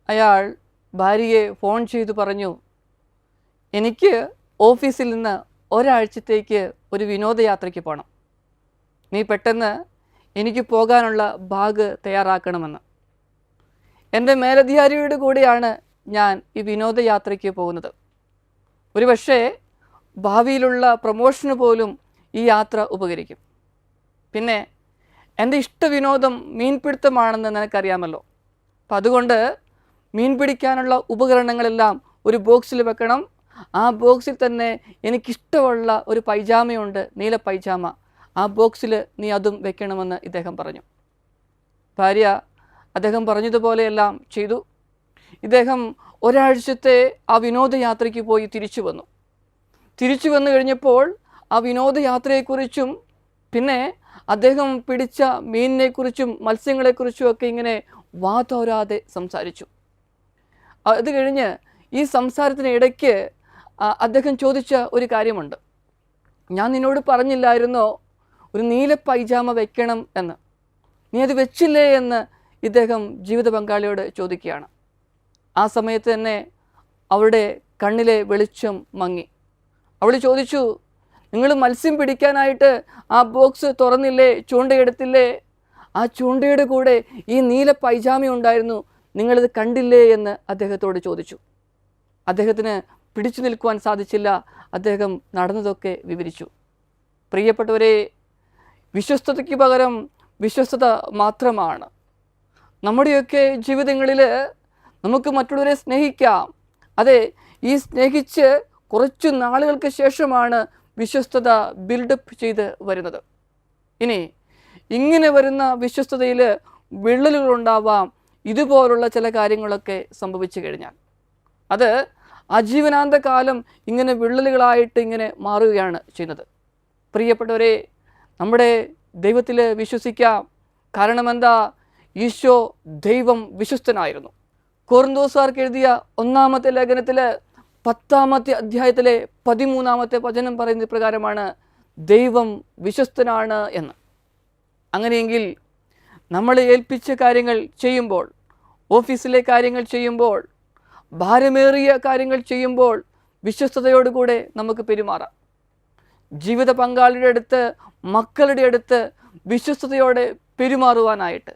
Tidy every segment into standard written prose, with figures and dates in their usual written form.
അയാൾ ഭാര്യയെ ഫോൺ ചെയ്തു പറഞ്ഞു, എനിക്ക് ഓഫീസിൽ നിന്ന് ഒരാഴ്ചത്തേക്ക് ഒരു വിനോദയാത്രയ്ക്ക് പോകണം, നീ പെട്ടെന്ന് എനിക്ക് പോകാനുള്ള ബാഗ് തയ്യാറാക്കണമെന്ന്. എൻ്റെ മേലധികാരിയുടെ കൂടെയാണ് ഞാൻ ഈ വിനോദയാത്രയ്ക്ക് പോകുന്നത്. ഒരുപക്ഷേ ഭാവിയിലുള്ള പ്രമോഷന് പോലും ഈ യാത്ര ഉപകരിക്കും. പിന്നെ എൻ്റെ ഇഷ്ടവിനോദം മീൻപിടുത്തമാണെന്ന് നിനക്കറിയാമല്ലോ. അപ്പം അതുകൊണ്ട് മീൻ പിടിക്കാനുള്ള ഉപകരണങ്ങളെല്ലാം ഒരു ബോക്സിൽ വെക്കണം. ആ ബോക്സിൽ തന്നെ എനിക്കിഷ്ടമുള്ള ഒരു പൈജാമയുണ്ട്, നീല പൈജാമ. ആ ബോക്സിൽ നീ അതും വെക്കണമെന്ന് ഇദ്ദേഹം പറഞ്ഞു. ഭാര്യ അദ്ദേഹം പറഞ്ഞതുപോലെയെല്ലാം ചെയ്തു. ഇദ്ദേഹം ഒരാഴ്ചത്തെ ആ വിനോദയാത്രയ്ക്ക് പോയി തിരിച്ചു വന്നു. തിരിച്ചു വന്നു കഴിഞ്ഞപ്പോൾ ആ വിനോദയാത്രയെക്കുറിച്ചും പിന്നെ അദ്ദേഹം പിടിച്ച മീനിനെക്കുറിച്ചും മത്സ്യങ്ങളെക്കുറിച്ചും ഒക്കെ ഇങ്ങനെ വാതോരാതെ സംസാരിച്ചു. അത് കഴിഞ്ഞ് ഈ സംസാരത്തിന് ഇടയ്ക്ക് അദ്ദേഹം ചോദിച്ച ഒരു കാര്യമുണ്ട്. ഞാൻ നിന്നോട് പറഞ്ഞില്ലായിരുന്നോ ഒരു നീല പൈജാമ വെക്കണം എന്ന്? നീ അത് വെച്ചില്ലേ എന്ന് ഇദ്ദേഹം ജീവിത പങ്കാളിയോട് ചോദിക്കുകയാണ്. ആ സമയത്ത് തന്നെ അവളുടെ കണ്ണിലെ വെളിച്ചം മങ്ങി. അവൾ ചോദിച്ചു, നിങ്ങൾ മത്സ്യം പിടിക്കാനായിട്ട് ആ ബോക്സ് തുറന്നില്ലേ, ചൂണ്ടയെടുത്തില്ലേ? ആ ചൂണ്ടയുടെ കൂടെ ഈ നീല പൈജാമ ഉണ്ടായിരുന്നു, നിങ്ങളിത് കണ്ടില്ലേ എന്ന് അദ്ദേഹത്തോട് ചോദിച്ചു. അദ്ദേഹത്തിന് പിടിച്ചു നിൽക്കുവാൻ സാധിച്ചില്ല. അദ്ദേഹം നടന്നതൊക്കെ വിവരിച്ചു. പ്രിയപ്പെട്ടവരെ, വിശ്വസ്തതയ്ക്ക് പകരം വിശ്വസ്തത മാത്രമാണ്. നമ്മുടെയൊക്കെ ജീവിതങ്ങളിൽ നമുക്ക് മറ്റുള്ളവരെ സ്നേഹിക്കാം. അതെ, ഈ സ്നേഹിച്ച് കുറച്ചു നാളുകൾക്ക് ശേഷമാണ് വിശ്വസ്തത ബിൽഡപ്പ് ചെയ്ത് വരുന്നത്. ഇനി ഇങ്ങനെ വരുന്ന വിശ്വസ്തതയിൽ വിള്ളലുകളുണ്ടാവാം. ഇതുപോലുള്ള ചില കാര്യങ്ങളൊക്കെ സംഭവിച്ചു കഴിഞ്ഞാൽ അത് ആജീവനാന്ത കാലം ഇങ്ങനെ വിള്ളലുകളായിട്ട് ഇങ്ങനെ മാറുകയാണ് ചെയ്യുന്നത്. പ്രിയപ്പെട്ടവരെ, നമ്മുടെ ദൈവത്തിൽ വിശ്വസിക്കാം. കാരണം എന്താ? ഈശോ ദൈവം വിശ്വസ്തനായിരുന്നു. കൊറിന്തോസുകാർക്ക് എഴുതിയ 1-ാമത്തെ ലേഖനത്തിൽ 10-ാമത്തെ അധ്യായത്തിലെ 13-ാമത്തെ വചനം പറയുന്ന പ്രകാരമാണ് ദൈവം വിശ്വസ്തനാണ് എന്ന്. അങ്ങനെയെങ്കിൽ നമ്മൾ ഏൽപ്പിച്ച കാര്യങ്ങൾ ചെയ്യുമ്പോൾ, ഓഫീസിലെ കാര്യങ്ങൾ ചെയ്യുമ്പോൾ, ഭാരമേറിയ കാര്യങ്ങൾ ചെയ്യുമ്പോൾ വിശ്വസ്തയോടുകൂടെ നമുക്ക് പെരുമാറാം. ജീവിത പങ്കാളിയുടെ അടുത്ത്, മക്കളുടെ അടുത്ത് വിശ്വസ്തയോടെ പെരുമാറുവാനായിട്ട്,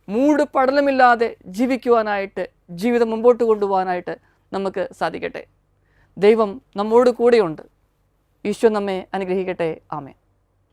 മൂട് പടലമില്ലാതെ ജീവിക്കുവാനായിട്ട്, ജീവിതം മുമ്പോട്ട് കൊണ്ടുപോകാനായിട്ട് നമുക്ക് സാധിക്കട്ടെ. ദൈവം നമ്മോട് കൂടെയുണ്ട്. ഈശോ നമ്മെ അനുഗ്രഹിക്കട്ടെ. ആമേൻ.